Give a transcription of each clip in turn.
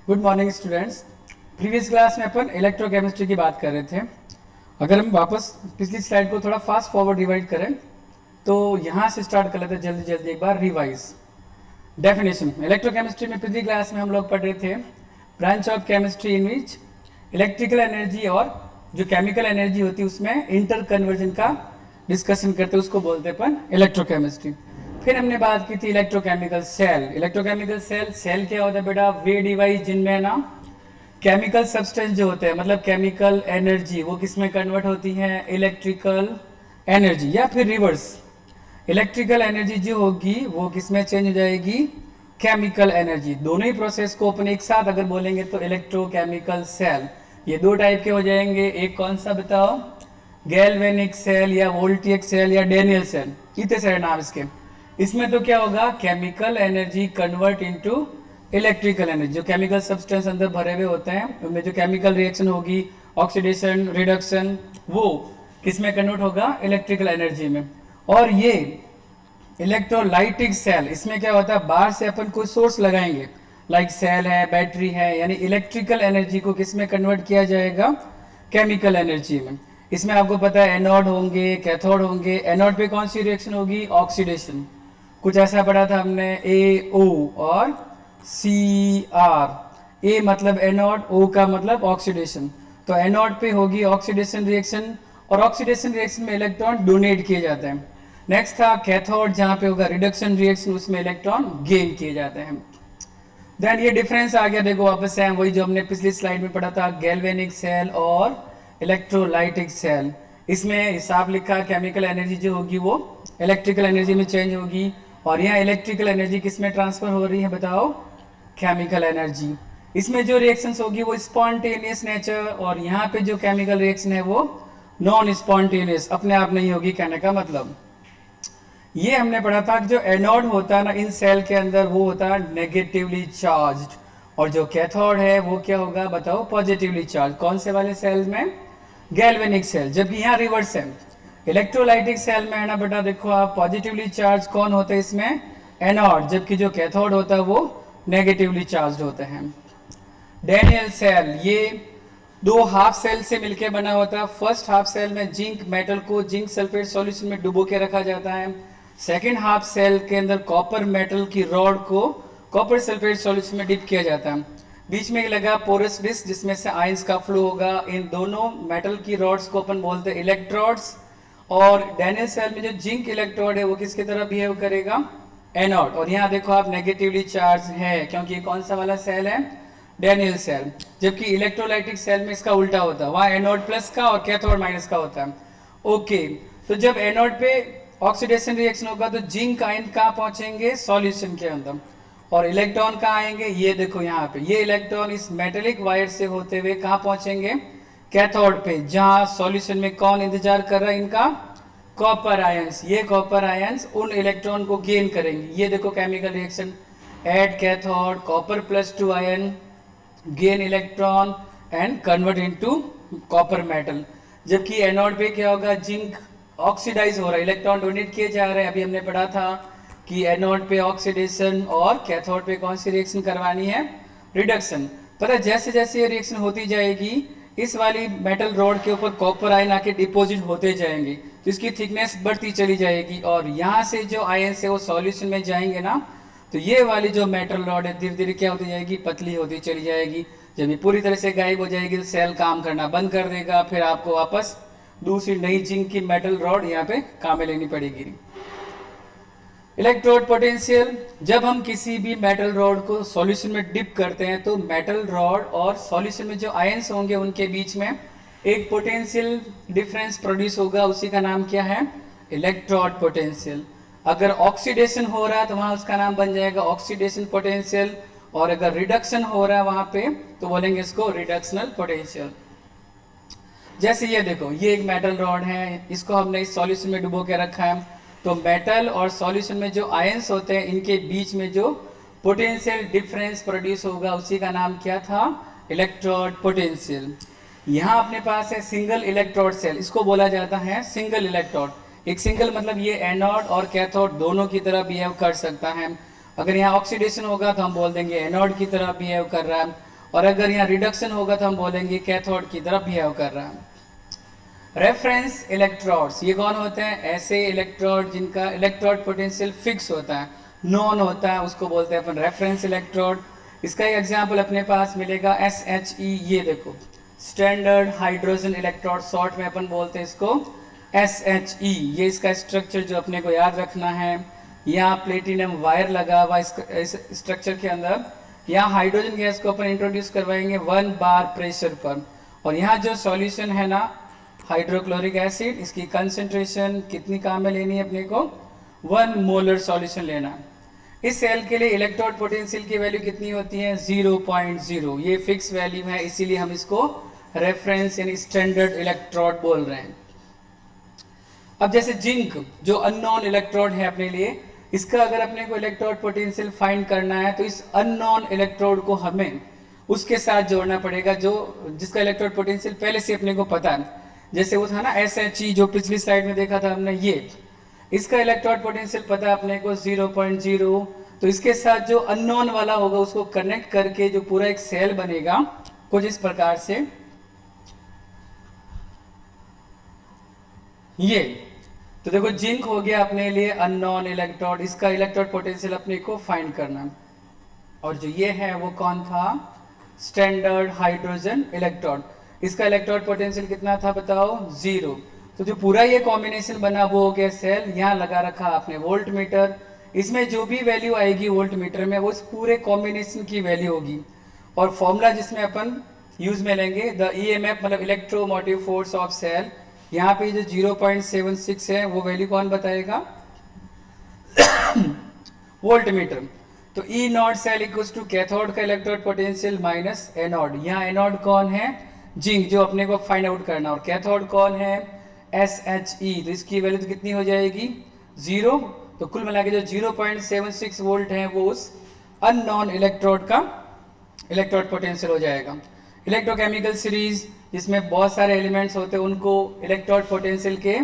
Good morning students. Previous class में अपन electrochemistry की बात कर रहे थे। अगर हम वापस पिछली स्लाइड को थोड़ा फास्ट फॉरवर्ड रिवाइड करें तो यहाँ से स्टार्ट कर लेते हैं जल्दी जल्दी एक बार रिवाइज। डेफिनेशन इलेक्ट्रोकेमिस्ट्री में पिछली क्लास में हम लोग पढ़ रहे थे branch of chemistry in which electrical energy और जो केमिकल एनर्जी होती है उसमें इंटर कन्वर्जन का डिस्कशन करते हैं, उसको बोलते हैं अपन इलेक्ट्रोकेमिस्ट्री। फिर हमने बात की थी इलेक्ट्रोकेमिकल सेल। इलेक्ट्रोकेमिकल सेल क्या होता है बेटा? वे डिवाइस जिनमें ना केमिकल सब्सटेंस जो होते हैं, मतलब केमिकल एनर्जी, वो किस में कन्वर्ट होती है? इलेक्ट्रिकल एनर्जी, या फिर रिवर्स, इलेक्ट्रिकल एनर्जी जो होगी वो किस में चेंज हो जाएगी? Chemical energy. दोनों ही प्रोसेस को अपन एक साथ अगर बोलेंगे तो इलेक्ट्रोकेमिकल सेल। ये दो टाइप के हो जाएंगे। एक कौन सा बताओ? गैल्वेनिक सेल या वोल्टिक सेल या डेनियल सेल, इतने सारे नाम इसके। इसमें तो क्या होगा? Chemical energy convert into electrical energy. जो केमिकल सब्सटेंस अंदर भरे हुए होते हैं उनमें जो केमिकल रिएक्शन होगी, ऑक्सीडेशन, रिडक्शन, वो किसमें कन्वर्ट होगा? इलेक्ट्रिकल एनर्जी में। और ये इलेक्ट्रोलाइटिक सेल, इसमें क्या होता है? बाहर से अपन कोई सोर्स लगाएंगे, लाइक सेल है, बैटरी है, यानी इलेक्ट्रिकल एनर्जी को किसमें कन्वर्ट किया जाएगा? केमिकल एनर्जी में। इसमें आपको पता है एनोड होंगे, कैथोड होंगे। एनोड पे कौन सी रिएक्शन होगी? ऑक्सीडेशन। कुछ ऐसा पढ़ा था हमने, ए ओ और सी आर। ए मतलब एनोड, ओ का मतलब ऑक्सीडेशन। तो एनोड पे होगी ऑक्सीडेशन रिएक्शन, और ऑक्सीडेशन रिएक्शन में इलेक्ट्रॉन डोनेट किए जाते हैं। नेक्स्ट था कैथोड, जहां पे होगा रिडक्शन रिएक्शन, उसमें इलेक्ट्रॉन गेन किए जाते हैं। देन ये डिफरेंस आ गया, देखो वापस से वही जो हमने पिछली स्लाइड में पढ़ा था, गैल्वेनिक सेल और इलेक्ट्रोलाइटिक सेल। इसमें हिसाब लिखा, केमिकल एनर्जी जो होगी वो इलेक्ट्रिकल एनर्जी में चेंज होगी, और यहाँ इलेक्ट्रिकल एनर्जी किस में ट्रांसफर हो रही है बताओ? Chemical energy. इसमें जो रिएक्शंस होगी वो स्पॉन्टेनियस नेचर, और यहाँ पे जो केमिकल रिएक्शन है वो नॉन स्पॉन्टेनियस, अपने आप नहीं होगी, कहने का मतलब। ये हमने पढ़ा था कि जो एनोड होता है ना इन सेल के अंदर, वो होता है नेगेटिवली चार्ज्ड, और जो कैथोड है वो क्या होगा बताओ? Positively charge. कौन से वाले सेल में? Galvanic cell. जबकि यहाँ रिवर्स है, इलेक्ट्रोलाइटिक सेल में है ना बेटा, देखो आप, पॉजिटिवली चार्ज कौन होते हैं इसमें? एनोड। जबकि जो कैथोड होता है वो नेगेटिवली चार्ज होते हैं। डेनियल सेल, ये दो हाफ सेल से मिलकर बना होता है। फर्स्ट हाफ सेल में जिंक मेटल को जिंक सल्फेट सॉल्यूशन में डुबो के रखा जाता है। सेकेंड हाफ सेल के अंदर कॉपर मेटल की रॉड को कॉपर सल्फेट सॉल्यूशन में डिप किया जाता है। बीच में लगा पोरस डिस्क जिसमें से आयंस का फ्लो होगा। इन दोनों मेटल की रॉड्स को अपन बोलते हैं इलेक्ट्रोड्स। और डेनियल सेल में जो जिंक इलेक्ट्रोड है वो किसकी तरह बिहेव करेगा? एनोड। और यहाँ देखो आप, नेगेटिवली चार्ज है, क्योंकि ये कौन सा वाला सेल है? Daniel cell. जबकि इलेक्ट्रोलाइटिक सेल में इसका उल्टा होता है, वहाँ एनोड प्लस का और कैथोड माइनस का होता है। ओके, तो जब एनोड पे ऑक्सीडेशन रिएक्शन होगा तो जिंक आयन कहाँ पहुंचेंगे? सॉल्यूशन के अंदर। और इलेक्ट्रॉन कहाँ आएंगे? ये देखो यहाँ पे, ये इलेक्ट्रॉन इस मेटेलिक वायर से होते हुए कहाँ पहुंचेंगे? कैथोड पे, जहां सॉल्यूशन में कौन इंतजार कर रहा है इनका? Copper ions. ये कॉपर आयंस उन इलेक्ट्रॉन को गेन करेंगे। ये देखो chemical reaction, at cathode, copper plus 2 ion, gain electron and convert into copper metal. जबकि एनोड पे क्या होगा? जिंक ऑक्सीडाइज हो रहा है, इलेक्ट्रॉन डोनेट किए जा रहे हैं। अभी हमने पढ़ा था कि एनोड पे ऑक्सीडेशन और कैथोड पे कौन सी रिएक्शन करवानी है? रिडक्शन। पता है, जैसे जैसे ये रिएक्शन होती जाएगी इस वाली मेटल रॉड के ऊपर कॉपर आयन आके डिपॉजिट होते जाएंगे, तो इसकी थिकनेस बढ़ती चली जाएगी, और यहाँ से जो आयन है वो सॉल्यूशन में जाएंगे ना, तो ये वाली जो मेटल रॉड है धीरे धीरे क्या होती जाएगी? पतली होती चली जाएगी। जब ये पूरी तरह से गायब हो जाएगी तो सेल काम करना बंद कर देगा, फिर आपको वापस दूसरी नई जिंक की मेटल रॉड यहाँ पे काम में लेनी पड़ेगी। इलेक्ट्रोड पोटेंशियल, जब हम किसी भी मेटल रॉड को सॉल्यूशन में डिप करते हैं तो मेटल रॉड और सॉल्यूशन में जो आयंस होंगे उनके बीच में एक पोटेंशियल डिफरेंस प्रोड्यूस होगा, उसी का नाम क्या है? Electrode potential. अगर ऑक्सीडेशन हो रहा है तो वहां उसका नाम बन जाएगा ऑक्सीडेशन पोटेंशियल, और अगर रिडक्शन हो रहा है वहां पे तो बोलेंगे इसको रिडक्शनल पोटेंशियल। जैसे ये देखो, ये एक मेटल रॉड है, इसको हमने इस सॉल्यूशन में डुबो के रखा है, तो मेटल और सॉल्यूशन में जो आयंस होते हैं इनके बीच में जो पोटेंशियल डिफरेंस प्रोड्यूस होगा उसी का नाम क्या था? Electrode potential. यहाँ अपने पास है सिंगल इलेक्ट्रोड सेल, इसको बोला जाता है सिंगल इलेक्ट्रोड। एक सिंगल मतलब ये एनोड और कैथोड दोनों की तरह बिहेव कर सकता है। अगर यहाँ ऑक्सीडेशन होगा तो हम बोल देंगे एनोड की तरह बिहेव कर रहा है, और अगर यहाँ रिडक्शन होगा तो हम बोलेंगे कैथोड की तरफ बिहेव कर रहा है। रेफरेंस इलेक्ट्रोड्स, ये कौन होते हैं? ऐसे इलेक्ट्रोड जिनका इलेक्ट्रोड पोटेंशियल फिक्स होता है, नॉन होता है, उसको बोलते हैं अपन रेफरेंस इलेक्ट्रोड। इसका एक एग्जांपल अपने पास मिलेगा SHE, ये देखो स्टैंडर्ड हाइड्रोजन इलेक्ट्रोड, शॉर्ट में अपन बोलते हैं इसको SHE। ये इसका स्ट्रक्चर जो अपने को याद रखना है, यहाँ प्लेटिनम वायर लगा हुआ इस स्ट्रक्चर के अंदर, यहाँ हाइड्रोजन गैस को अपन इंट्रोड्यूस करवाएंगे 1 बार प्रेशर पर, और यहाँ जो सॉल्यूशन है ना हाइड्रोक्लोरिक एसिड, इसकी कंसेंट्रेशन कितनी काम में लेनी है अपने को? 1 मोलर सॉल्यूशन लेना है। इस सेल के लिए इलेक्ट्रोड पोटेंशियल की वैल्यू कितनी होती है? 0.0। ये फिक्स वैल्यू है, इसीलिए हम इसको रेफरेंस यानी स्टैंडर्ड इलेक्ट्रोड बोल रहे हैं। अब जैसे जिंक जो अननोन इलेक्ट्रोड है अपने लिए, इसका अगर अपने को इलेक्ट्रोड पोटेंशियल फाइंड करना है तो इस अननोन इलेक्ट्रोड को हमें उसके साथ जोड़ना पड़ेगा जो जिसका इलेक्ट्रोड पोटेंशियल पहले से अपने को पता है। जैसे वो था ना SHE जो पिछली स्लाइड में देखा था हमने, ये इसका इलेक्ट्रोड पोटेंशियल पता है अपने को 0.0। तो इसके साथ जो अननोन वाला होगा उसको कनेक्ट करके जो पूरा एक सेल बनेगा कुछ इस प्रकार से, ये तो देखो जिंक हो गया अपने लिए अननोन इलेक्ट्रोड, इसका इलेक्ट्रोड पोटेंशियल अपने को फाइंड करना है। और जो ये है वो कौन था? Standard hydrogen electrode. इसका इलेक्ट्रोड पोटेंशियल कितना था बताओ? 0। तो जो पूरा ये कॉम्बिनेशन बना वो हो गया सेल। यहाँ लगा रखा आपने वोल्ट मीटर, इसमें जो भी वैल्यू आएगी वोल्ट मीटर में वो इस पूरे कॉम्बिनेशन की वैल्यू होगी। और फॉर्मूला जिसमें अपन यूज में लेंगे द EMF मतलब इलेक्ट्रोमोटिव फोर्स ऑफ सेल, यहाँ पे जो 0.76 है वो वैल्यू कौन बताएगा? Voltmeter. तो E not cell equals to cathode का इलेक्ट्रोड पोटेंशियल माइनस एनोड। यहाँ एनोड कौन है? जिंक, जो अपने को फाइंड आउट करना। और कैथोड कौन है? SHE। तो इसकी वैल्यू तो कितनी हो जाएगी? 0। तो कुल मिला के जो 0.76 वोल्ट है वो उस अननोन इलेक्ट्रोड का इलेक्ट्रोड पोटेंशियल हो जाएगा। इलेक्ट्रोकेमिकल सीरीज जिसमें बहुत सारे एलिमेंट्स होते हैं उनको इलेक्ट्रोड पोटेंशियल के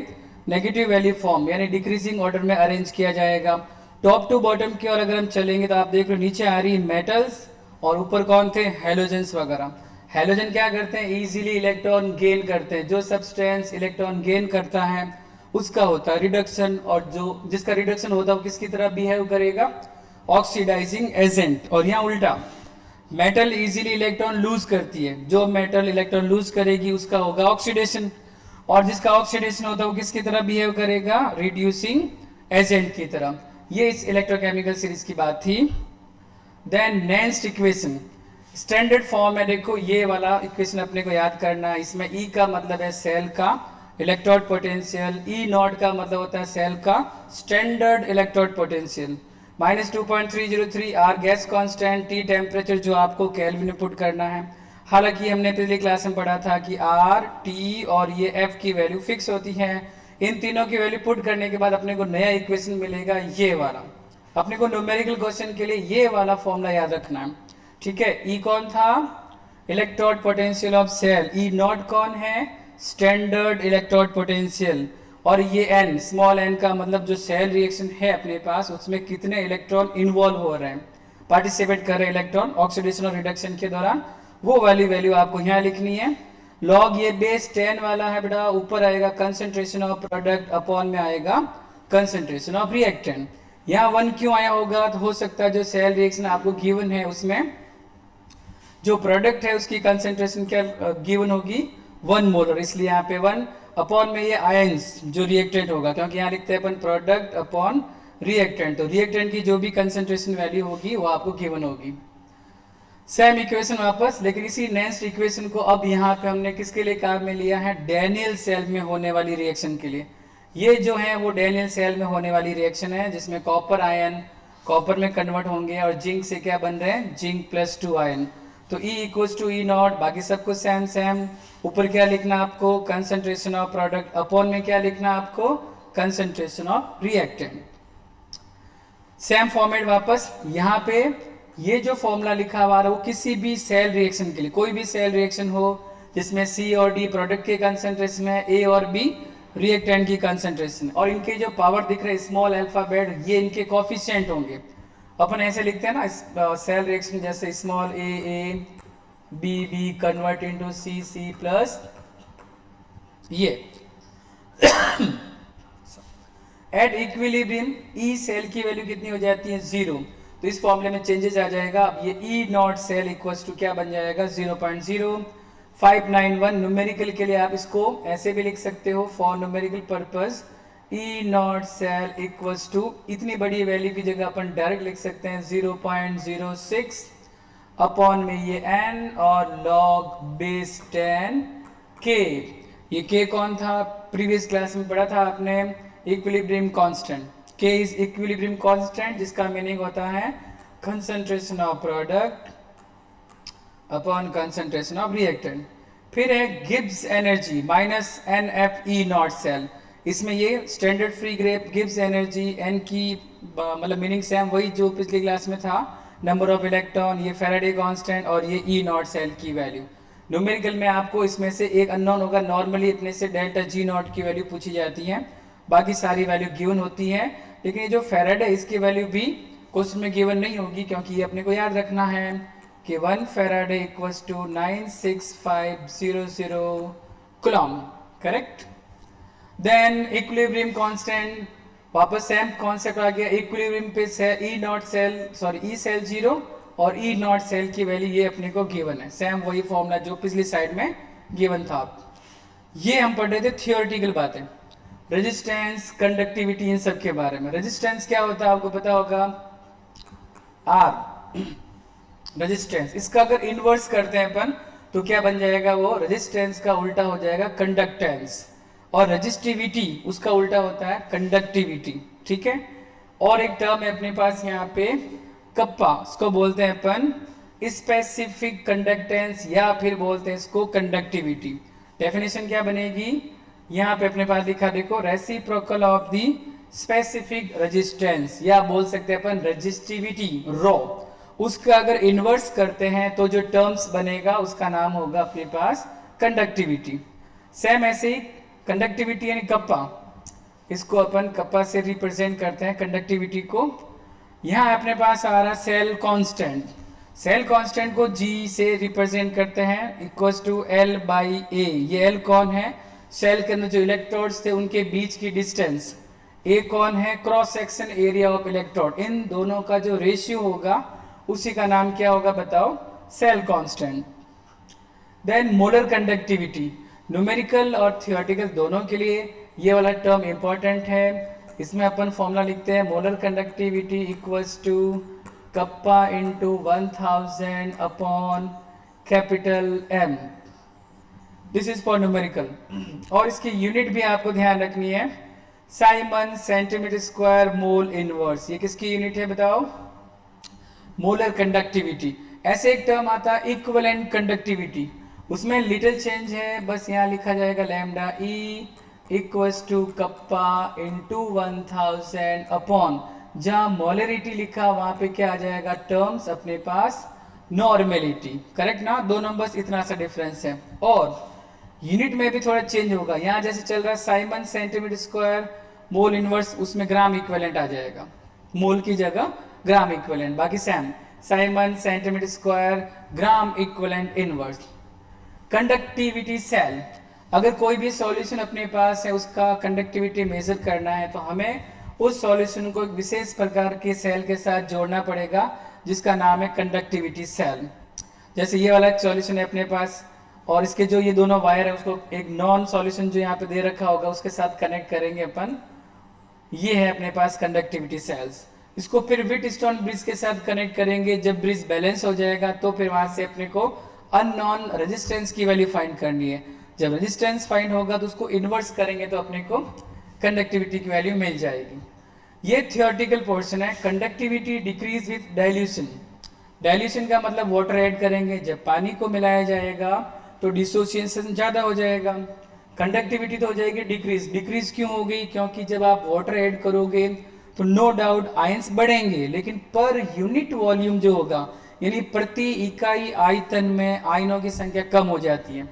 नेगेटिव वैल्यू फॉर्म यानी डिक्रीजिंग ऑर्डर में अरेंज किया जाएगा। टॉप टू बॉटम की ओर अगर हम चलेंगे तो आप देख लो नीचे आ रही मेटल्स और ऊपर कौन थे? हैलोजेंस वगैरह। हैलोजन क्या करते हैं? इजीली इलेक्ट्रॉन गेन करते हैं। जो सब्सटेंस इलेक्ट्रॉन गेन करता है उसका होता है रिडक्शन, और जो जिसका रिडक्शन होता है वो किसकी तरह बिहेव करेगा? Oxidizing agent. और यहाँ उल्टा, मेटल इजीली इलेक्ट्रॉन लूज करती है, जो मेटल इलेक्ट्रॉन लूज करेगी उसका होगा ऑक्सीडेशन, और जिसका ऑक्सीडेशन होता है वो किसकी तरह बिहेव करेगा? रिड्यूसिंग एजेंट की तरह। ये इस इलेक्ट्रोकेमिकल सीरीज की बात थी। Then next equation standard form है, देखो ये वाला इक्वेशन अपने को याद करना है। इसमें E का मतलब है सेल का इलेक्ट्रोड पोटेंशियल, E नॉट का मतलब होता है सेल का standard electrode potential, -2.303 R gas constant, T temperature जो आपको केल्विन में पुट करना है। हालांकि हमने पिछली क्लास में पढ़ा था कि R, T और ये F की वैल्यू फिक्स होती है। इन तीनों की वैल्यू पुट करने के बाद अपने को नया इक्वेशन मिलेगा ये वाला। अपने को न्यूमेरिकल क्वेश्चन के लिए ये वाला फॉर्मूला याद रखना है, ठीक है। E कौन था? Electrode potential of cell. E not कौन है? Standard electrode potential. और ये N, स्मॉल n का मतलब जो सेल रिएक्शन है अपने पास उसमें कितने इलेक्ट्रॉन इन्वॉल्व हो रहे हैं, पार्टिसिपेट कर रहे हैं इलेक्ट्रॉन ऑक्सीडेशन और रिडक्शन के दौरान, वो वाली वैल्यू आपको यहाँ लिखनी है। लॉग ये बेस 10 वाला है बेटा, ऊपर आएगा कंसंट्रेशन ऑफ प्रोडक्ट, अपॉन में आएगा कंसंट्रेशन ऑफ रिएक्टेंट। यहाँ 1 क्यों आया होगा? तो हो सकता है जो सेल रिएक्शन आपको गिवन है उसमें जो प्रोडक्ट है उसकी कंसेंट्रेशन क्या गिवन होगी? 1 मोलर, इसलिए यहाँ पे 1, अपॉन में ये आयंस जो रिएक्टेंट होगा, क्योंकि यहाँ लिखते हैं अपन प्रोडक्ट अपॉन रिएक्टेंट, तो रिएक्टेंट की जो भी कंसेंट्रेशन वैल्यू होगी वो आपको गिवन होगी। सेम इक्वेशन वापस, लेकिन इसी नेक्स्ट इक्वेशन को अब यहाँ पे हमने किसके लिए काम में लिया है? डैनियल सेल में होने वाली रिएक्शन के लिए। ये जो है वो डैनियल सेल में होने वाली रिएक्शन है जिसमें कॉपर आयन कॉपर में कन्वर्ट होंगे और जिंक से क्या बन रहे हैं? Zinc +2 ion. तो E equals to E not, बाकी सब कुछ सेम सेम। ऊपर क्या लिखना आपको? कंसंट्रेशन ऑफ प्रोडक्ट, अपॉन में क्या लिखना आपको? Concentration of reactant. Same format वापस यहाँ पे ये जो फॉर्मूला लिखा हुआ है वो किसी भी सेल रिएक्शन के लिए, कोई भी सेल रिएक्शन हो जिसमें C और D प्रोडक्ट के कंसंट्रेशन है, A और B रिएक्टेंट की कंसंट्रेशन, और इनके जो पावर दिख रहे हैं स्मॉल अल्फाबेट, ये इनके कोफिशिएंट होंगे। अपन ऐसे लिखते हैं ना सेल रिएक्शन जैसे small a B convert into C plus ये। एट इक्विलिब्रियम ई सेल की वैल्यू कितनी हो जाती है 0, तो इस फॉर्मूले में चेंजेस आ जाएगा। अब ये ई नॉट सेल इक्वल्स टू क्या बन जाएगा 0.0591। न्यूमेरिकल के लिए आप इसको ऐसे भी लिख सकते हो for numerical purpose E not cell equals to इतनी बड़ी वैल्यू की जगह अपन डायरेक्ट लिख सकते हैं 0.06 अपॉन में ये n और log बेस 10 k। ये k कौन था, प्रीवियस क्लास में पढ़ा था आपने, equilibrium constant. k is equilibrium constant जिसका मीनिंग होता है concentration of product upon concentration of reactant. फिर है Gibbs energy minus N F E not cell. इसमें ये स्टैंडर्ड फ्री ग्रेप गिब्स एनर्जी एन की मतलब मीनिंग सेम वही जो पिछली क्लास में था, नंबर ऑफ इलेक्ट्रॉन, ये फैराडे कांस्टेंट और ये ई नॉट सेल की वैल्यू। न्यूमेरिकल में आपको इसमें से एक अननोन होगा, नॉर्मली इतने से डेल्टा जी नॉट की वैल्यू पूछी जाती है, बाकी सारी वैल्यू गिवन होती है। लेकिन ये जो फैराडे इसकी वैल्यू भी क्वेश्चन में गिवन नहीं होगी, क्योंकि ये अपने को याद रखना है कि 1 Faraday equals to 96500 coulomb, correct. Then equilibrium constant, वापस सेम कॉन्सेप्ट आ गया। इक्विलिब्रियम पे E not cell sorry E cell 0 और ई नॉट सेल की वैल्यू ये अपने को गिवन है, सेम वही फॉर्मूला जो पिछली साइड में गिवन था। ये हम पढ़ रहे थे थियोरेटिकल बातें, रेजिस्टेंस, कंडक्टिविटी, इन सब के बारे में। रेजिस्टेंस क्या होता है आपको पता होगा, आर रेजिस्टेंस। इसका अगर इन्वर्स करते हैं अपन तो क्या बन जाएगा, वो रेजिस्टेंस का उल्टा हो जाएगा कंडक्टेंस, और रेजिस्टिविटी उसका उल्टा होता है कंडक्टिविटी, ठीक है। और एक टर्म है अपने पास यहाँ पे कप्पा, इसको बोलते हैं अपन स्पेसिफिक कंडक्टेंस या फिर बोलते हैं इसको कंडक्टिविटी। डेफिनेशन क्या बनेगी, यहाँ पे अपने पास लिखा देखो, reciprocal of the specific resistance, या बोल सकते हैं अपन रेजिस्टिविटी रो। उसका अगर इन्वर्स करते हैं तो जो टर्म्स बनेगा उसका नाम होगा अपने पास कंडक्टिविटी। सेम ऐसे ही कंडक्टिविटी यानी कप्पा, इसको अपन कप्पा से रिप्रेजेंट करते हैं कंडक्टिविटी को। यहाँ अपने पास आ रहा सेल कांस्टेंट, सेल कांस्टेंट को G से रिप्रेजेंट करते हैं equals to L by A। ये L कौन है, सेल के अंदर जो इलेक्ट्रोड्स थे उनके बीच की डिस्टेंस। A कौन है, cross section area of electrode. इन दोनों का जो रेशियो होगा उसी का नाम क्या होगा बताओ, cell constant. Then molar conductivity, numerical और थियोरेटिकल दोनों के लिए ये वाला टर्म इंपॉर्टेंट है। इसमें अपन फॉर्मूला लिखते हैं molar conductivity equals to kappa into 1000 upon capital M। This is for numerical. और इसकी यूनिट भी आपको ध्यान रखनी है, siemens centimetre square mole inverse. ये किसकी यूनिट है बताओ, मोलर कंडक्टिविटी। ऐसे एक टर्म आता है इक्विवेलेंट कंडक्टिविटी, उसमें लिटिल चेंज है, बस यहाँ लिखा जाएगा lambda E equals to kappa into 1000 upon, जहाँ मोलरिटी लिखा वहां पे क्या आ जाएगा टर्म्स अपने पास नॉर्मेलिटी, करेक्ट ना। दो नंबर्स इतना सा डिफरेंस है। और यूनिट में भी थोड़ा चेंज होगा, यहाँ जैसे चल रहा है siemens centimetre square mole inverse, उसमें ग्राम इक्विवेलेंट आ जाएगा, मोल की जगह ग्राम इक्विवेलेंट, बाकी same siemens centimetre square gram equivalent inverse. Conductivity cell, अगर कोई भी सॉल्यूशन अपने पास है उसका कंडक्टिविटी मेजर करना है तो हमें उस सॉल्यूशन को एक विशेष प्रकार के सेल के साथ जोड़ना पड़ेगा जिसका नाम है कंडक्टिविटी सेल। जैसे ये वाला सॉल्यूशन है अपने पास, और इसके जो ये दोनों वायर है उसको एक नॉन सॉल्यूशन जो यहाँ पे दे रखा होगा उसके साथ कनेक्ट करेंगे अपन, ये है अपने पास कंडक्टिविटी सेल्स। इसको फिर व्हीटस्टोन ब्रिज के साथ कनेक्ट करेंगे, जब ब्रिज बैलेंस हो जाएगा तो फिर वहां से अपने को अननोन रेजिस्टेंस की वैल्यू फाइंड करनी है। जब रेजिस्टेंस फाइंड होगा तो उसको इन्वर्स करेंगे तो अपने को कंडक्टिविटी की वैल्यू मिल जाएगी। ये थियोरेटिकल पोर्शन है। Conductivity decrease with dilution, dilution का मतलब वाटर ऐड करेंगे, जब पानी को मिलाया जाएगा तो डिसोसिएशन ज़्यादा हो जाएगा, कंडक्टिविटी तो हो जाएगी डिक्रीज। डिक्रीज क्यों होगी, क्योंकि जब आप वाटर ऐड करोगे तो नो डाउट आयंस बढ़ेंगे, लेकिन पर यूनिट वॉल्यूम जो होगा यानी प्रति इकाई आयतन में आयनों की संख्या कम हो जाती है,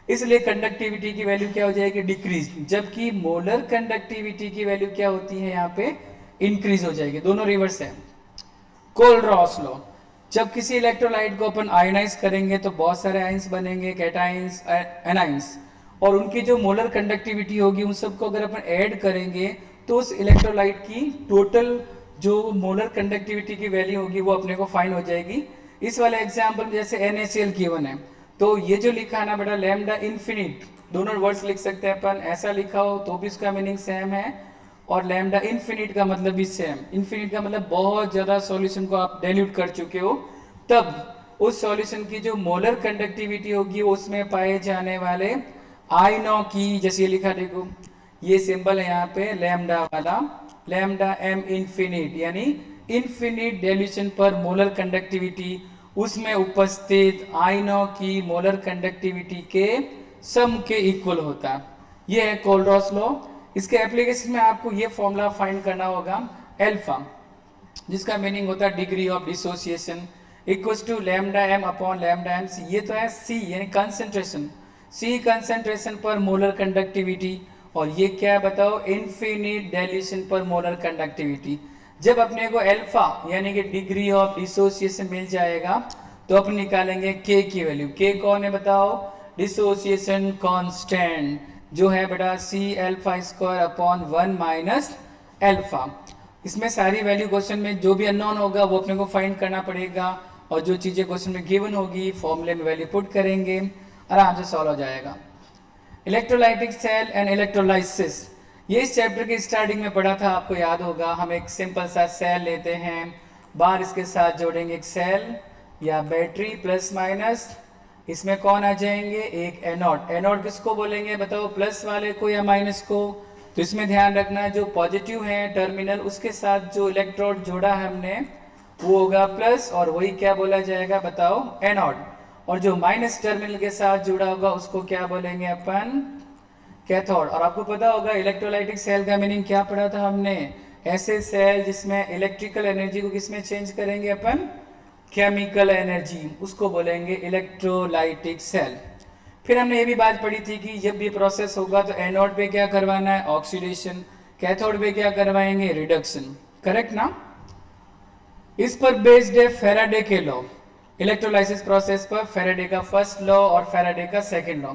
इसलिए कंडक्टिविटी की वैल्यू क्या हो जाएगी डिक्रीज, जबकि मोलर कंडक्टिविटी की वैल्यू क्या होती है यहाँ पे इंक्रीज हो जाएगी। दोनों रिवर्स है। कोल-रॉस लॉ, जब किसी इलेक्ट्रोलाइट को अपन आयनाइज करेंगे तो बहुत सारे आयंस बनेंगे, कैटाइंस, एनाइंस, और उनकी जो मोलर कंडक्टिविटी होगी उन सबको अगर अपन ऐड करेंगे तो उस इलेक्ट्रोलाइट की टोटल जो मोलर कंडक्टिविटी की वैल्यू होगी वो अपने को फाइंड हो जाएगी। इस वाले एग्जाम्पल में जैसे NaCl गिवन है, तो ये जो लिखा है ना बेटा लैम्डा इन्फिनिट, दोनों वर्ड्स लिख सकते हैं अपन, ऐसा लिखा हो तो भी इसका मीनिंग सेम है, और लैम्डा इन्फिनिट का मतलब भी सेम। इन्फिनिट का मतलब बहुत ज़्यादा सॉल्यूशन को आप डाइल्यूट कर चुके हो, तब उस सॉल्यूशन की जो मोलर कंडक्टिविटी होगी उसमें पाए जाने वाले आयनों की, जैसे ये लिखा देखो, ये सिंबल है यहाँ पे लैम्डा वाला, लैम्डा m इन्फिनिट, यानी इन्फिनिट डाइल्यूशन पर मोलर कंडक्टिविटी, उसमें उपस्थित आयनों की मोलर कंडक्टिविटी के सम के इक्वल होता है। ये है कोलरॉस लॉ। इसके एप्लीकेशन में आपको ये फॉर्मूला फाइंड करना होगा अल्फा, जिसका मीनिंग होता है degree of dissociation equals to lambda m upon lambda m c। ये तो है c यानी कंसंट्रेशन, c कंसंट्रेशन पर मोलर कंडक्टिविटी, और ये क्या है बताओ, इन्फिनिट डाइल्यूशन पर मोलर कंडक्टिविटी। जब अपने को अल्फा यानी कि डिग्री ऑफ डिसोसिएशन मिल जाएगा तो अपन निकालेंगे k की वैल्यू। k कौन है बताओ, डिसोसिएशन कांस्टेंट, जो है बेटा c alpha square upon 1 minus alpha. इसमें सारी वैल्यू क्वेश्चन में जो भी अननोन होगा वो अपने को फाइंड करना पड़ेगा, और जो चीज़ें क्वेश्चन में गिवन होगी फॉर्मूले में वैल्यू पुट करेंगे, आराम से सॉल्व हो जाएगा। इलेक्ट्रोलाइटिक सेल एंड इलेक्ट्रोलाइसिस, ये इस चैप्टर के स्टार्टिंग में पढ़ा था, आपको याद होगा। हम एक सिंपल सा सेल लेते हैं, बाहर इसके साथ जोड़ेंगे एक सेल या बैटरी प्लस माइनस, इसमें कौन आ जाएंगे, एक एनोड। एनोड किसको बोलेंगे बताओ, प्लस वाले को या माइनस को। तो इसमें ध्यान रखना जो पॉजिटिव है टर्मिनल, उसके साथ जो इलेक्ट्रोड जोड़ा है हमने वो होगा प्लस, और वही क्या बोला जाएगा बताओ, एनोड। और जो माइनस टर्मिनल के साथ जुड़ा होगा उसको क्या बोलेंगे अपन, कैथोड। और आपको पता होगा इलेक्ट्रोलाइटिक सेल का मीनिंग क्या पढ़ा था हमने, ऐसे सेल जिसमें इलेक्ट्रिकल एनर्जी को किसमें चेंज करेंगे अपन, केमिकल एनर्जी, उसको बोलेंगे इलेक्ट्रोलाइटिक सेल। फिर हमने ये भी बात पढ़ी थी कि जब भी प्रोसेस होगा तो एनोड पे क्या करवाना है, ऑक्सीडेशन, कैथोड पे क्या करवाएंगे, रिडक्शन, करेक्ट ना। इस पर बेस्ड है फैराडे के लॉ, इलेक्ट्रोलाइसिस प्रोसेस पर फैराडे का फर्स्ट लॉ और फैराडे का सेकंड लॉ।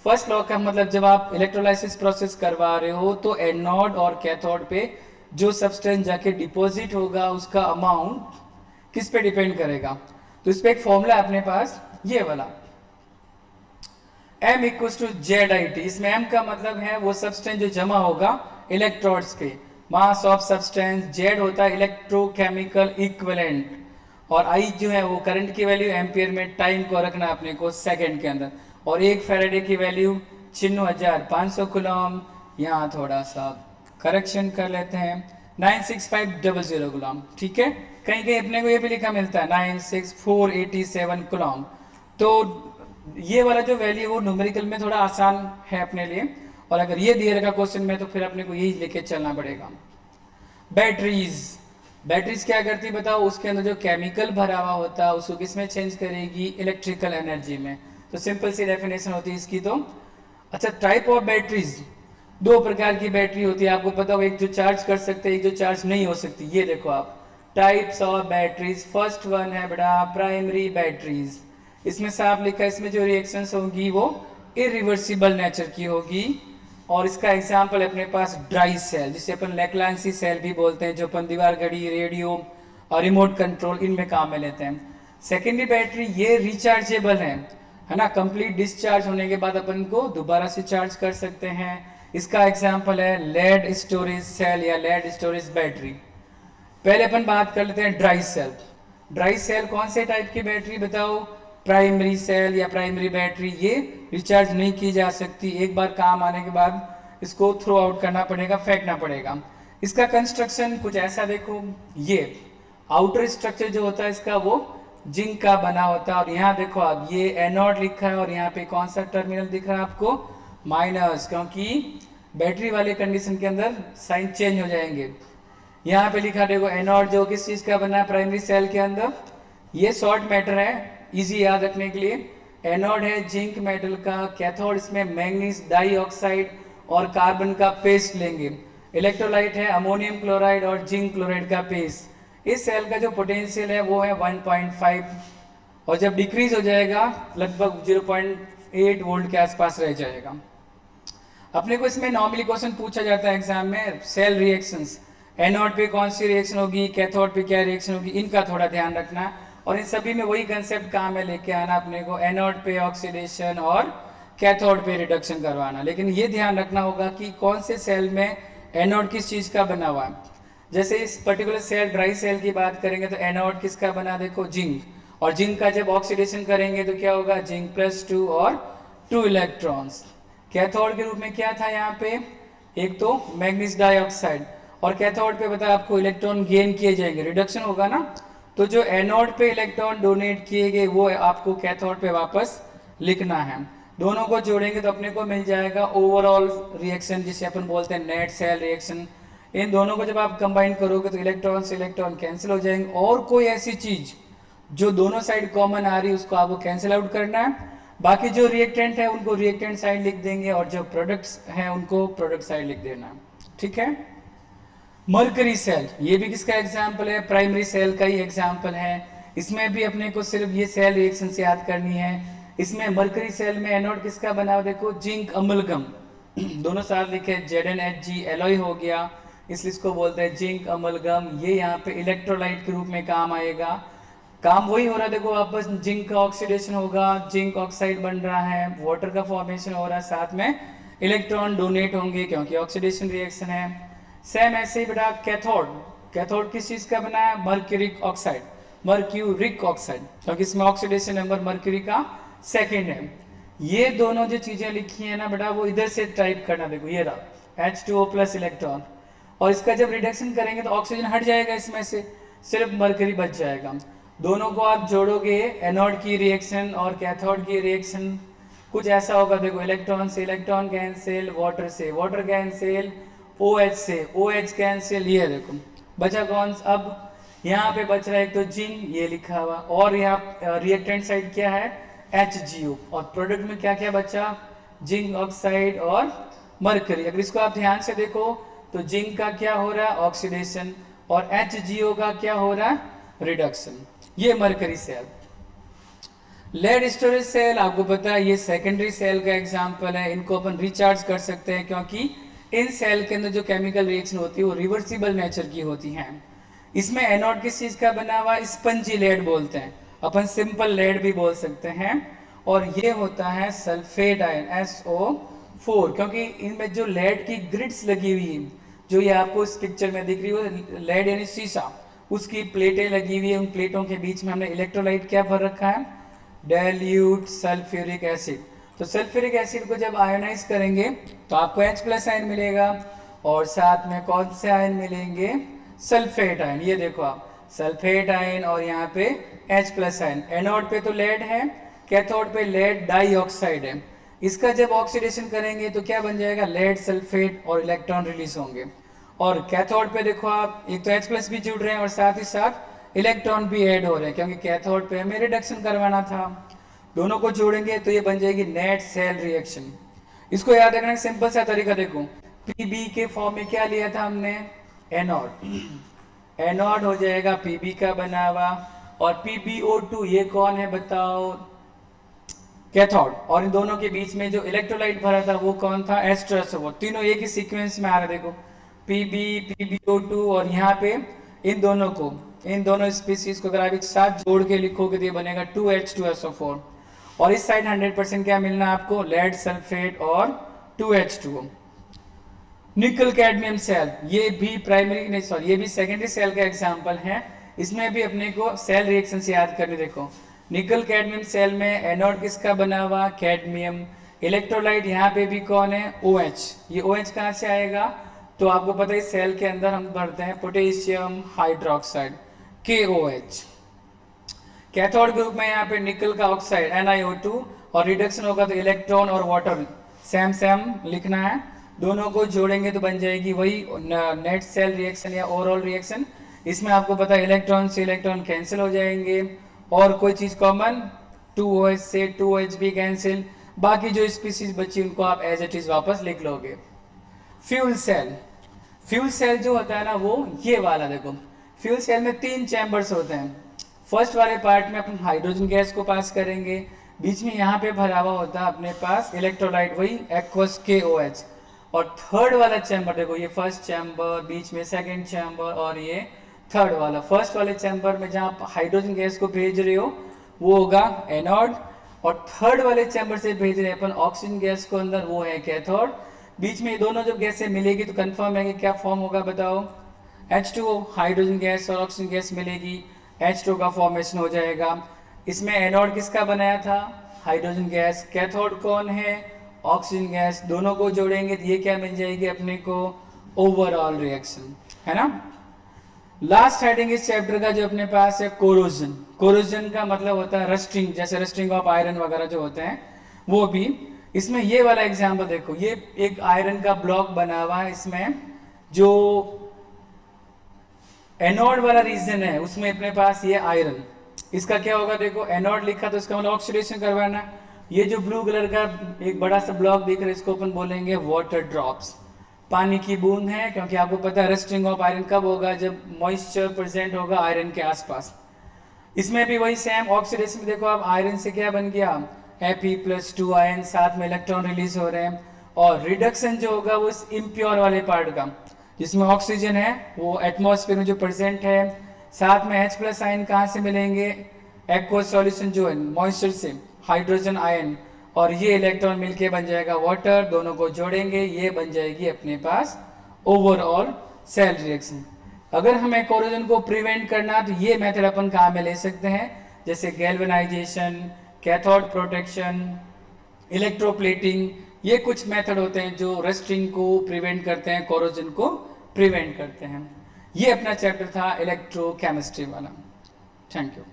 फर्स्ट लॉ का मतलब जब आप इलेक्ट्रोलाइसिस प्रोसेस करवा रहे हो तो एनोड और कैथोड पे जो सब्सटेंस जाके डिपॉजिट होगा उसका अमाउंट किस पे डिपेंड करेगा। तो इस पे एक फॉर्मूला है अपने पास ये वाला, m इक्वल्स टू ZIT। इसमें m का मतलब है वो सब्सटेंस जो जमा होगा इलेक्ट्रोड्स पे, मास ऑफ सब्सटेंस, Z होता है इलेक्ट्रोकेमिकल इक्विवेलेंट, और I जो है वो करंट की वैल्यू एम्पियर में, टाइम को रखना अपने को सेकंड के अंदर, और एक फैराडे की वैल्यू 96,500 कूलम। यहाँ थोड़ा सा करेक्शन कर लेते हैं, 96500 कूलम, ठीक है। कहीं कहीं अपने को ये भी लिखा मिलता है 96487 कूलम। तो ये वाला जो वैल्यू वो न्यूमेरिकल में थोड़ा आसान है अपने लिए, और अगर ये दिए रखा क्वेश्चन में तो फिर अपने को यही लेके चलना पड़ेगा। बैटरीज, बैटरीज क्या करती बताओ, उसके अंदर जो केमिकल भरा हुआ होता है उसको किस में चेंज करेगी, इलेक्ट्रिकल एनर्जी में। तो सिंपल सी डेफिनेशन होती है इसकी। तो अच्छा, टाइप ऑफ बैटरीज, दो प्रकार की बैटरी होती है, आपको पता हो, एक जो चार्ज कर सकते हैं, एक जो चार्ज नहीं हो सकती। ये देखो आप, types of batteries, first one है बेटा प्राइमरी बैटरीज। इसमें साफ लिखा है, इसमें जो रिएक्शंस होंगी वो इरिवर्सिबल नेचर की होगी, और इसका एग्जाम्पल अपने पास ड्राई सेल, जिसे अपन लेक्लांसी सेल भी बोलते हैं, जो अपन दीवार घड़ी, रेडियो और रिमोट कंट्रोल इनमें काम में लेते हैं। सेकेंडरी बैटरी ये रिचार्जेबल है ना, कंप्लीट डिस्चार्ज होने के बाद अपन को दोबारा से चार्ज कर सकते हैं। इसका एग्जाम्पल है लेड स्टोरेज सेल या लेड स्टोरेज बैटरी। पहले अपन बात कर लेते हैं ड्राई सेल। ड्राई सेल कौन से टाइप की बैटरी बताओ, प्राइमरी सेल या प्राइमरी बैटरी, ये रिचार्ज नहीं की जा सकती, एक बार काम आने के बाद इसको थ्रो आउट करना पड़ेगा, फेंकना पड़ेगा। इसका कंस्ट्रक्शन कुछ ऐसा देखो, ये आउटर स्ट्रक्चर जो होता है इसका वो जिंक का बना होता है, और यहाँ देखो आप ये एनोड लिखा है, और यहाँ पे कौन सा टर्मिनल दिख रहा है आपको, माइनस, क्योंकि बैटरी वाले कंडीशन के अंदर साइन चेंज हो जाएंगे। यहाँ पे लिखा देखो एनोड जो किस चीज का बना है प्राइमरी सेल के अंदर, ये शॉर्ट मैटर है, इजी याद रखने के लिए। एनोड है जिंक मेटल का, कैथोड इसमें मैंगनीज डाइऑक्साइड और कार्बन का पेस्ट लेंगे। इलेक्ट्रोलाइट है अमोनियम क्लोराइड और जिंक क्लोराइड का पेस्ट। इस सेल का जो पोटेंशियल है वो है 1.5, और जब डिक्रीज हो जाएगा लगभग 0.8 वोल्ट के आसपास रह जाएगा। अपने को इसमें नॉर्मली क्वेश्चन पूछा जाता है एग्जाम में, सेल रिएक्शंस, एनोड पे कौन सी रिएक्शन होगी, कैथोड पे क्या रिएक्शन होगी, इनका थोड़ा ध्यान रखना। और इन सभी में वही कंसेप्ट काम है लेके आना अपने को, एनोड पे ऑक्सीडेशन और कैथोड पे रिडक्शन करवाना। लेकिन ये ध्यान रखना होगा कि कौन से सेल में एनोड किस चीज़ का बना हुआ है। जैसे इस पर्टिकुलर सेल ड्राई सेल की बात करेंगे तो एनोड किसका बना, देखो जिंक, और जिंक का जब ऑक्सीडेशन करेंगे तो क्या होगा, जिंक +2 और 2 इलेक्ट्रॉन्स। कैथोड के रूप में क्या था यहाँ पे, एक तो मैग्नीज डाइऑक्साइड, और कैथोड पे बता आपको इलेक्ट्रॉन गेन किए जाएंगे, रिडक्शन होगा ना, तो जो एनोड पे इलेक्ट्रॉन डोनेट किए गए वो आपको कैथोड पे वापस लिखना है। दोनों को जोड़ेंगे तो अपने को मिल जाएगा ओवरऑल रिएक्शन, जिसे अपन बोलते हैं नेट सेल रिएक्शन। इन दोनों को जब आप कंबाइन करोगे तो इलेक्ट्रॉन से इलेक्ट्रॉन कैंसिल हो जाएंगे, और कोई ऐसी चीज जो दोनों साइड कॉमन आ रही है उसको आपको कैंसिल आउट करना है। बाकी जो रिएक्टेंट है उनको रिएक्टेंट साइड लिख देंगे, और जो प्रोडक्ट्स हैं उनको प्रोडक्ट साइड लिख देना, ठीक है। मरकरी सेल, ये भी किसका एग्जाम्पल है, प्राइमरी सेल का ही एग्जाम्पल है। इसमें भी अपने को सिर्फ ये सेल रिएक्शन से याद करनी है। इसमें मरकरी सेल में एनोड किसका बना हुआ, देखो जिंक अमलगम, दोनों साथ लिखे ZnHg, एलॉय हो गया, इसलिए इसको बोलते हैं जिंक अमलगम। ये यहाँ पे इलेक्ट्रोलाइट के रूप में काम आएगा। काम वही हो रहा है, देखो वापस जिंक का ऑक्सीडेशन होगा, जिंक ऑक्साइड बन रहा है, वाटर का फॉर्मेशन हो रहा है, साथ में इलेक्ट्रॉन डोनेट होंगे क्योंकि ऑक्सीडेशन रिएक्शन है। सेम ऐसे ही बेटा कैथोड, कैथोड किस चीज का बना है, मर्क्यूरिक ऑक्साइड, मर्क्यूरिक ऑक्साइड, क्योंकि इसमें ऑक्सीडेशन नंबर मर्क्यूरी का सेकंड है। ये दोनों जो चीजें लिखी है ना बेटा वो इधर से टाइप करना, देखो ये रहा H2O+ इलेक्ट्रॉन, और इसका जब रिडक्शन करेंगे तो ऑक्सीजन हट जाएगा, इसमें से सिर्फ मर्करी बच जाएगा। दोनों को आप जोड़ोगे, एनोड की रिएक्शन और कैथोड की रिएक्शन कुछ ऐसा होगा, देखो इलेक्ट्रॉन से इलेक्ट्रॉन कैंसिल, वाटर से वाटर कैंसिल, OH से OH कैंसिल, ये देखो बचा कौन, अब यहाँ पे बच रहा है एक तो जिंक, ये लिखा हुआ, और यहाँ रिएक्टेंट साइड क्या है HgO, और प्रोडक्ट में क्या क्या बचा, जिंक ऑक्साइड और मरकरी। अगर इसको आप ध्यान से देखो तो जिंक का क्या हो रहा है, ऑक्सीडेशन, और HgO का क्या हो रहा है, रिडक्शन। ये mercury cell. Lead storage cell आपको पता है ये सेकेंडरी सेल का एग्जाम्पल है। इनको अपन रिचार्ज कर सकते हैं क्योंकि इन सेल के अंदर जो केमिकल रिएक्शन होती है वो रिवर्सिबल नेचर की होती हैं। इसमें एनोड किस चीज का बना हुआ, स्पंजी लेड बोलते हैं, अपन सिंपल लेड भी बोल सकते हैं, और ये होता है सल्फेट आयन SO4, क्योंकि इनमें जो लेड की ग्रिड्स लगी हुई है, जो ये आपको इस पिक्चर में दिख रही है, लेड यानी शीशा, उसकी प्लेटें लगी हुई है, उन प्लेटों के बीच में हमने इलेक्ट्रोलाइट क्या भर रखा है, डाइल्यूट सल्फ्यूरिक एसिड। तो सल्फ्यूरिक एसिड को जब आयोनाइज करेंगे तो आपको H+ आयन मिलेगा, और साथ में कौन से आयन मिलेंगे, सल्फेट आयन। ये देखो आप सल्फेट आयन और यहाँ पे H+ आयन। एनोड पे तो लेड है, कैथोड पे लेड डाइऑक्साइड है। इसका जब ऑक्सीडेशन करेंगे तो क्या बन जाएगा, लेड सल्फेट, और इलेक्ट्रॉन रिलीज होंगे। और कैथोड पे देखो आप, एक तो H+ भी जुड़ रहे हैं और साथ ही साथ इलेक्ट्रॉन भी ऐड हो रहे हैं, क्योंकि कैथोड पे हमें रिडक्शन करवाना था। दोनों को जोड़ेंगे तो ये बन जाएगी नेट सेल रिएक्शन। इसको याद रखना सिंपल सा तरीका देखो, Pb के फॉर्म में क्या लिया था हमने, एनोड, एनोड हो जाएगा Pb का बना हुआ, और PbO2 ये कौन है बताओ, कैथोड, और इन दोनों के बीच में जो इलेक्ट्रोलाइट भरा था वो कौन था, H2SO4। तीनों एक ही सीक्वेंस में आ रहा है, देखो Pb PbO2, और यहाँ पे इन दोनों को, इन दोनों स्पीसीज को अगर आप एक साथ जोड़ के लिखोगे तो ये बनेगा 2H2SO4, और इस साइड 100% क्या मिलना आपको, लेड सल्फेट और 2H2O। निकल कैडमियम सेल, ये भी प्राइमरी नहीं सॉरी ये भी सेकेंडरी सेल का एग्जांपल है। इसमें भी अपने को सेल रिएक्शन से याद करने, देखो निकल कैडमियम सेल में एनोड किसका बना हुआ, कैडमियम, इलेक्ट्रोलाइट यहाँ पे भी कौन है, OH। ये OH कहाँ से आएगा, तो आपको पता है सेल के अंदर हम भरते हैं potassium hydroxide KOH। Cathode group में यहाँ पे निकल का ऑक्साइड NiO2, और रिडक्शन होगा तो इलेक्ट्रॉन और वाटर सेम सेम लिखना है। दोनों को जोड़ेंगे तो बन जाएगी वही नेट सेल रिएक्शन या ओवरऑल रिएक्शन। इसमें आपको पता है इलेक्ट्रॉन से इलेक्ट्रॉन कैंसिल हो जाएंगे, और कोई चीज कॉमन, 2OH से 2OH भी कैंसिल, बाकी जो स्पीसीज बची उनको आप एज इट इज वापस लिख लोगे। फ्यूल सेल, फ्यूल सेल जो होता है ना वो ये वाला देखो, फ्यूल सेल में 3 चैम्बर्स होते हैं। फर्स्ट वाले पार्ट में अपन हाइड्रोजन गैस को पास करेंगे, बीच में यहाँ पे भरा हुआ होता है अपने पास इलेक्ट्रोलाइट, वही एक्वस KOH। और थर्ड वाला चैम्बर देखो, ये फर्स्ट चैम्बर, बीच में सेकंड चैम्बर और ये थर्ड वाला। फर्स्ट वाले चैम्बर में जहाँ आप हाइड्रोजन गैस को भेज रहे हो वो होगा एनोड, और थर्ड वाले चैम्बर से भेज रहे हैं अपन ऑक्सीजन गैस को अंदर, वो है कैथोड। बीच में ये दोनों जब गैसें मिलेगी तो कंफर्म है कि क्या फॉर्म होगा बताओ, H2O, हाइड्रोजन गैस और ऑक्सीजन गैस मिलेगी, H2O का फॉर्मेशन हो जाएगा। इसमें एनोड किसका बनाया था, हाइड्रोजन गैस। कैथोड कौन है, ऑक्सीजन गैस। दोनों को जोड़ेंगे तो ये क्या मिल जाएगी अपने को, ओवरऑल रिएक्शन, है ना। लास्ट हेडिंग इस चैप्टर का जो अपने पास है कोरोजन। कोरोजन का मतलब होता है रस्टिंग, जैसे रस्टिंग ऑफ आयरन वगैरह जो होते हैं वो भी। इसमें ये वाला एग्जांपल देखो, ये एक आयरन का ब्लॉक बना हुआ है, इसमें जो एनोड वाला रीजन है उसमें अपने पास ये आयरन, इसका क्या होगा देखो, एनोड लिखा तो इसका मतलब ऑक्सीडेशन करवाना। ये जो ब्लू कलर का एक बड़ा सा ब्लॉक दिख रहा है इसको अपन बोलेंगे वाटर ड्रॉप्स, पानी की बूंद है, क्योंकि आपको पता है रस्टिंग ऑफ आयरन कब होगा, जब मॉइस्चर प्रेजेंट होगा आयरन के आसपास। इसमें भी वही सेम ऑक्सीडेशन में देखो, आप आयरन से क्या बन गया, Fe+2 आयन, साथ में इलेक्ट्रॉन रिलीज हो रहे हैं। और रिडक्शन जो होगा वो इस इम्प्योर वाले पार्ट का, जिसमें ऑक्सीजन है वो एटमॉस्फेयर में जो प्रेजेंट है, साथ में H+ आयन कहाँ से मिलेंगे, एक्वस सॉल्यूशन जो है मॉइस्चर से, हाइड्रोजन आयन, और ये इलेक्ट्रॉन मिलके बन जाएगा वाटर। दोनों को जोड़ेंगे ये बन जाएगी अपने पास ओवरऑल सेल रिएक्शन। अगर हमें कोरोजन को प्रिवेंट करना तो ये मेथड अपन काम में ले सकते हैं, जैसे गैल्वेनाइजेशन, कैथोड प्रोटेक्शन, इलेक्ट्रोप्लेटिंग। ये कुछ मेथड होते हैं जो रस्टिंग को प्रिवेंट करते हैं, कोरोजन को प्रिवेंट करते हैं। ये अपना चैप्टर था इलेक्ट्रोकेमिस्ट्री वाला। Thank you.